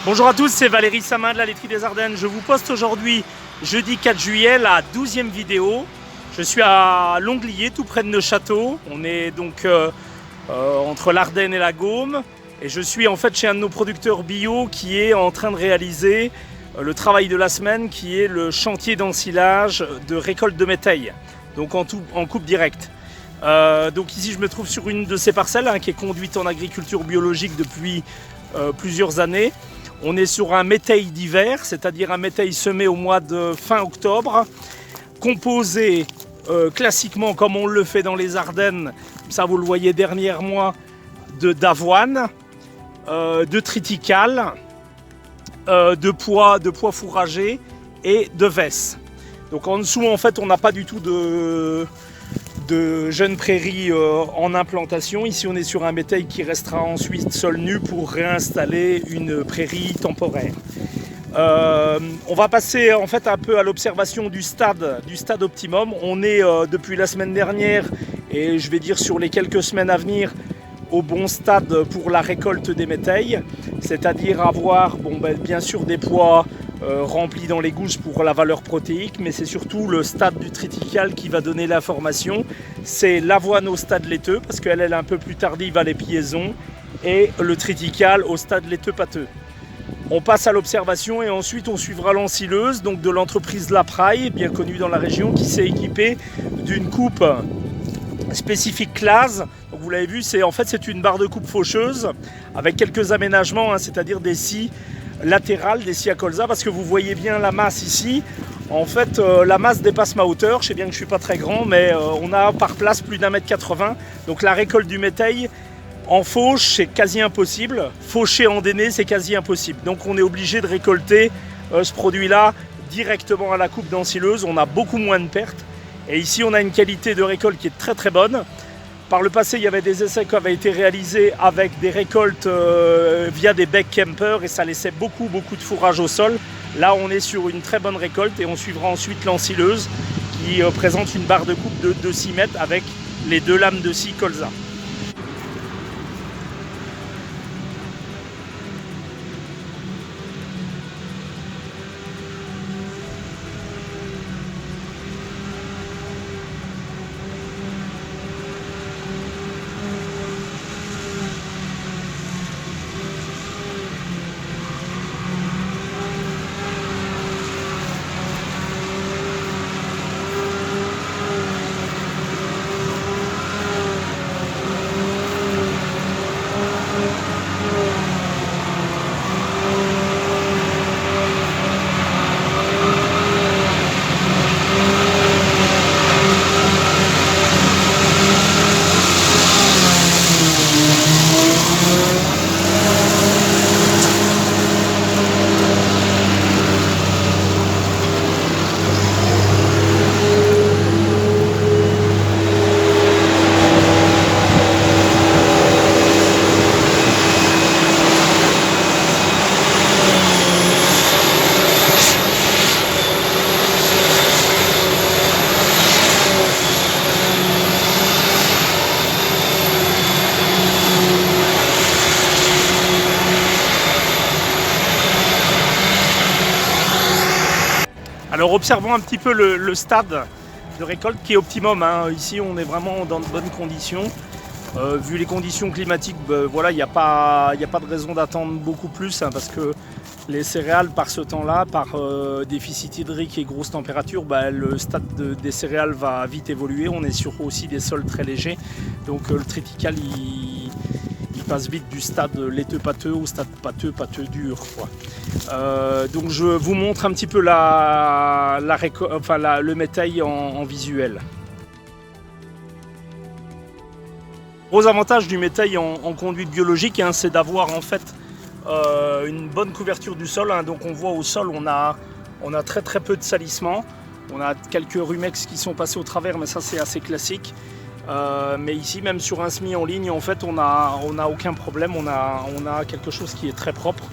Bonjour à tous, c'est Valérie Samin de la laiterie des Ardennes. Je vous poste aujourd'hui, jeudi 4 juillet, la 12e vidéo. Je suis à Longlier, tout près de Neufchâteau. On est donc entre l'Ardenne et la Gaume. Et je suis en fait chez un de nos producteurs bio qui est en train de réaliser le travail de la semaine, qui est le chantier d'ensilage de récolte de métail, donc en coupe directe. Donc ici je me trouve sur une de ces parcelles qui est conduite en agriculture biologique depuis plusieurs années. On est sur un métail d'hiver, c'est-à-dire un métail semé au mois de fin octobre, composé classiquement comme on le fait dans les Ardennes, ça vous le voyez derrière moi, d'avoine, de triticale, de pois fourragés et de vesse. Donc en dessous en fait on n'a pas du tout de jeunes prairies en implantation. Ici on est sur un métail qui restera ensuite sol nu pour réinstaller une prairie temporaire. On va passer en fait un peu à l'observation du stade optimum. On est depuis la semaine dernière et je vais dire sur les quelques semaines à venir au bon stade pour la récolte des métails, c'est-à-dire avoir bien sûr des pois remplis dans les gousses pour la valeur protéique, mais c'est surtout le stade du triticale qui va donner l'information. C'est l'avoine au stade laiteux, parce qu'elle est un peu plus tardive à l'épiaison, et le triticale au stade laiteux pâteux. On passe à l'observation et ensuite on suivra l'ensileuse, donc de l'entreprise Lapraille, bien connue dans la région, qui s'est équipée d'une coupe spécifique classe. Donc vous l'avez vu, c'est une barre de coupe faucheuse avec quelques aménagements, c'est-à-dire des scies latérales, des scies à colza, parce que vous voyez bien la masse ici. En fait, la masse dépasse ma hauteur. Je sais bien que je ne suis pas très grand, mais on a par place plus d'1,80 m. Donc la récolte du métail en fauche, c'est quasi impossible. Faucher en déné, c'est quasi impossible. Donc on est obligé de récolter ce produit-là directement à la coupe d'ensileuse. On a beaucoup moins de pertes. Et ici, on a une qualité de récolte qui est très très bonne. Par le passé, il y avait des essais qui avaient été réalisés avec des récoltes via des becs Kemper et ça laissait beaucoup de fourrage au sol. Là, on est sur une très bonne récolte et on suivra ensuite l'ensileuse qui présente une barre de coupe de 6 mètres avec les 2 lames de scie colza. Alors observons un petit peu le stade de récolte qui est optimum. Ici on est vraiment dans de bonnes conditions. Vu les conditions climatiques, il n'y a pas de raison d'attendre beaucoup plus parce que les céréales par ce temps-là, par déficit hydrique et grosse température, le stade des céréales va vite évoluer. On est sur aussi des sols très légers. Donc le triticale il passe vite du stade laiteux pâteux au stade pâteux dur, quoi. Donc je vous montre un petit peu le métail en visuel. Gros avantage du métail en conduite biologique, c'est d'avoir en fait une bonne couverture du sol. Donc on voit au sol on a très peu de salissement. On a quelques rumex qui sont passés au travers, mais ça c'est assez classique. Mais ici, même sur un semis en ligne, en fait, on n'a aucun problème. On a quelque chose qui est très propre.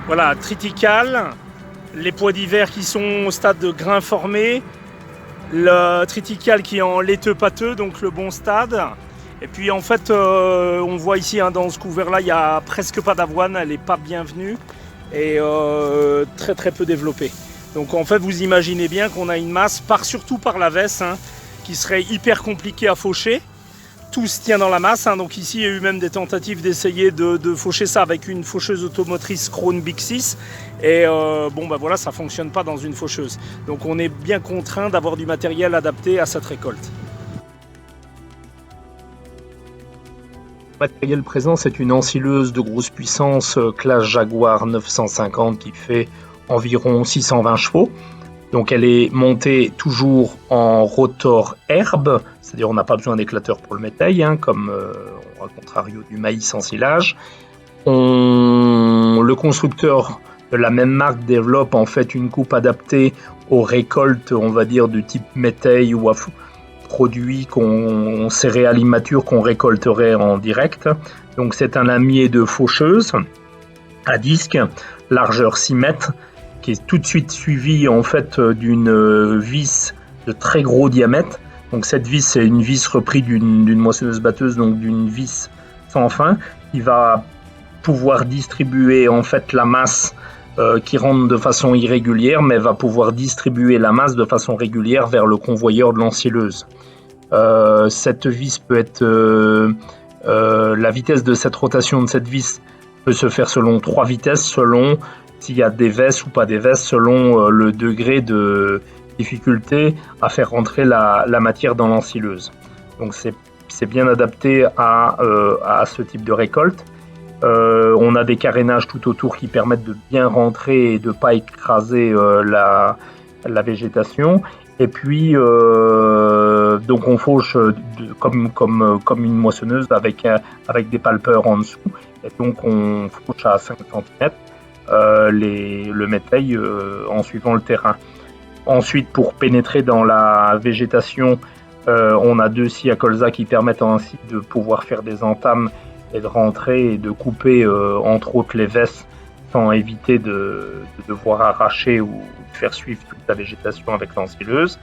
Voilà, triticale, les pois d'hiver qui sont au stade de grain formé, le triticale qui est en laiteux pâteux, donc le bon stade. Et puis en fait, on voit ici dans ce couvert-là, il n'y a presque pas d'avoine, elle n'est pas bienvenue. est très très peu développée. Donc en fait vous imaginez bien qu'on a une masse, surtout par la veste, hein, qui serait hyper compliquée à faucher. Tout se tient dans la masse, hein. Donc ici il y a eu même des tentatives d'essayer de faucher ça avec une faucheuse automotrice Krone Big 6 et bon bah voilà, ça fonctionne pas dans une faucheuse. Donc on est bien contraint d'avoir du matériel adapté à cette récolte. Le matériel présent, c'est une ensileuse de grosse puissance classe Jaguar 950 qui fait environ 620 chevaux. Donc elle est montée toujours en rotor herbe, c'est-à-dire on n'a pas besoin d'éclateur pour le métail, hein, comme au contrario du maïs en silage. Le constructeur de la même marque développe en fait une coupe adaptée aux récoltes, on va dire, du type métail ou à produits céréales immatures qu'on récolterait en direct. Donc c'est un lamier de faucheuse à disque, largeur 6 mètres, qui est tout de suite suivi en fait d'une vis de très gros diamètre. Donc cette vis, c'est une vis reprise d'une moissonneuse-batteuse, donc d'une vis sans fin, qui va pouvoir distribuer en fait la masse qui rentre de façon irrégulière, mais va pouvoir distribuer la masse de façon régulière vers le convoyeur de l'ensileuse. Cette vis peut être la vitesse de cette rotation de cette vis peut se faire selon 3 vitesses, selon s'il y a des vesses ou pas des vesses, selon le degré de difficulté à faire rentrer la matière dans l'ensileuse. Donc c'est bien adapté à ce type de récolte. On a des carénages tout autour qui permettent de bien rentrer et de ne pas écraser la végétation. Et puis donc on fauche comme une moissonneuse avec des palpeurs en dessous. Et donc on fauche à 5 cm le métail en suivant le terrain. Ensuite, pour pénétrer dans la végétation, on a 2 scies à colza qui permettent ainsi de pouvoir faire des entames et de rentrer et de couper entre autres les vesses sans éviter de devoir arracher ou de faire suivre toute la végétation avec l'ensileuse.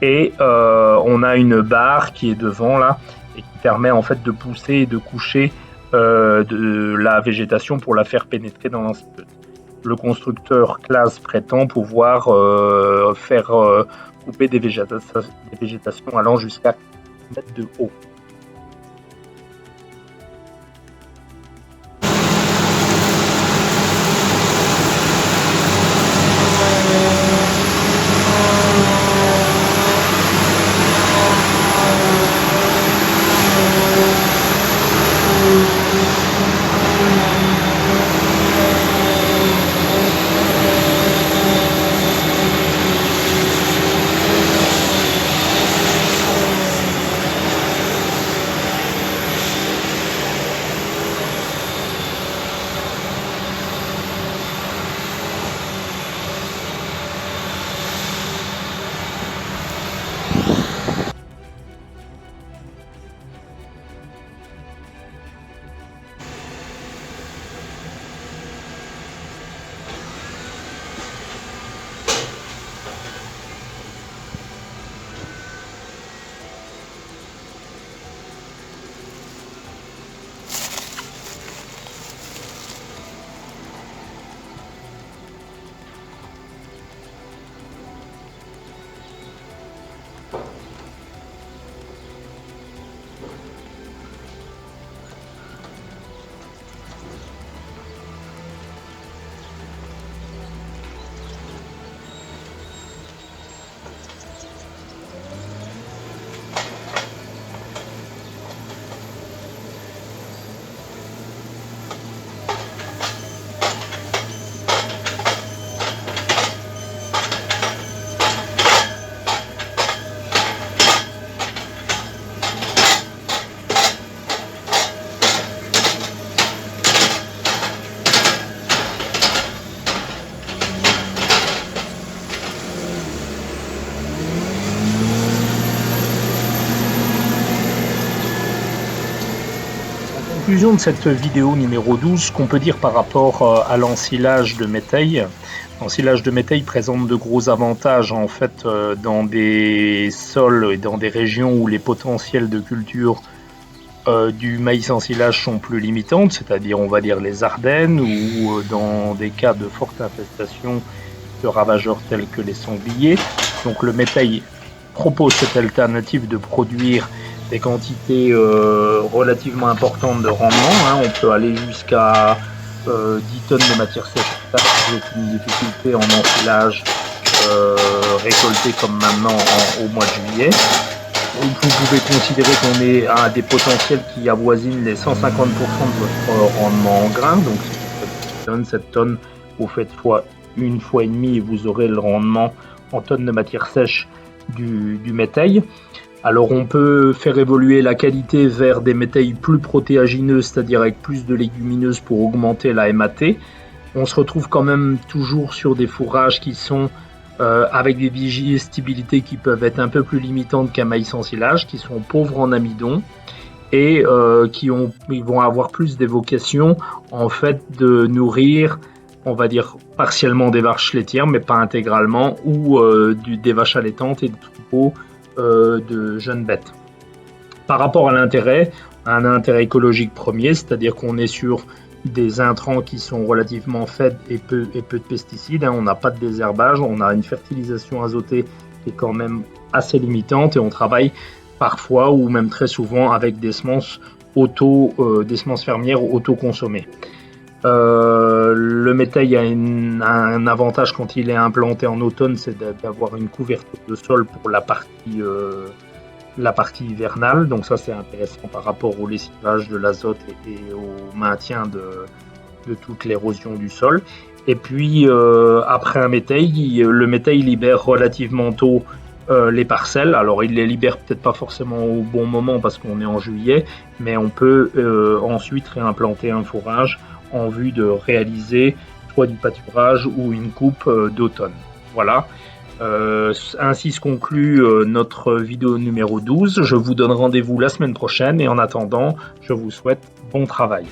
Et on a une barre qui est devant là et qui permet en fait de pousser et de coucher de la végétation pour la faire pénétrer dans l'ensileuse. Le constructeur Claas prétend pouvoir faire couper des végétations allant jusqu'à 4 mètres de haut. Conclusion de cette vidéo numéro 12, ce qu'on peut dire par rapport à l'ensilage de métail. L'ensilage de métail présente de gros avantages en fait dans des sols et dans des régions où les potentiels de culture du maïs en silage sont plus limitantes, c'est-à-dire on va dire les Ardennes ou dans des cas de forte infestation de ravageurs tels que les sangliers. Donc le métail propose cette alternative de produire des quantités relativement importantes de rendement. On peut aller jusqu'à 10 tonnes de matière sèche avec une difficulté en enfilage récoltée comme maintenant au mois de juillet. Vous pouvez considérer qu'on est à des potentiels qui avoisinent les 150% de votre rendement en grains. Donc si vous faites 7 tonnes, vous faites une fois et demie et vous aurez le rendement en tonnes de matière sèche du métail. Alors on peut faire évoluer la qualité vers des métails plus protéagineux, c'est-à-dire avec plus de légumineuses pour augmenter la MAT. On se retrouve quand même toujours sur des fourrages qui sont avec des digestibilités qui peuvent être un peu plus limitantes qu'un maïs en silage, qui sont pauvres en amidon et ils vont avoir plus des vocations en fait de nourrir, on va dire partiellement des vaches laitières, mais pas intégralement, ou des vaches allaitantes et des troupeaux de jeunes bêtes. Par rapport à l'intérêt, un intérêt écologique premier, c'est-à-dire qu'on est sur des intrants qui sont relativement faibles et peu de pesticides. On n'a pas de désherbage, on a une fertilisation azotée qui est quand même assez limitante et on travaille parfois ou même très souvent avec des semences fermières auto-consommées. Le métail a un avantage quand il est implanté en automne, c'est d'avoir une couverture de sol pour la partie hivernale, donc ça c'est intéressant par rapport au lessivage de l'azote et au maintien de toute l'érosion du sol. Et puis après le métail libère relativement tôt les parcelles. Alors il les libère peut-être pas forcément au bon moment parce qu'on est en juillet, mais on peut ensuite réimplanter un fourrage en vue de réaliser soit du pâturage ou une coupe d'automne. Voilà. Ainsi se conclut notre vidéo numéro 12. Je vous donne rendez-vous la semaine prochaine et en attendant, je vous souhaite bon travail.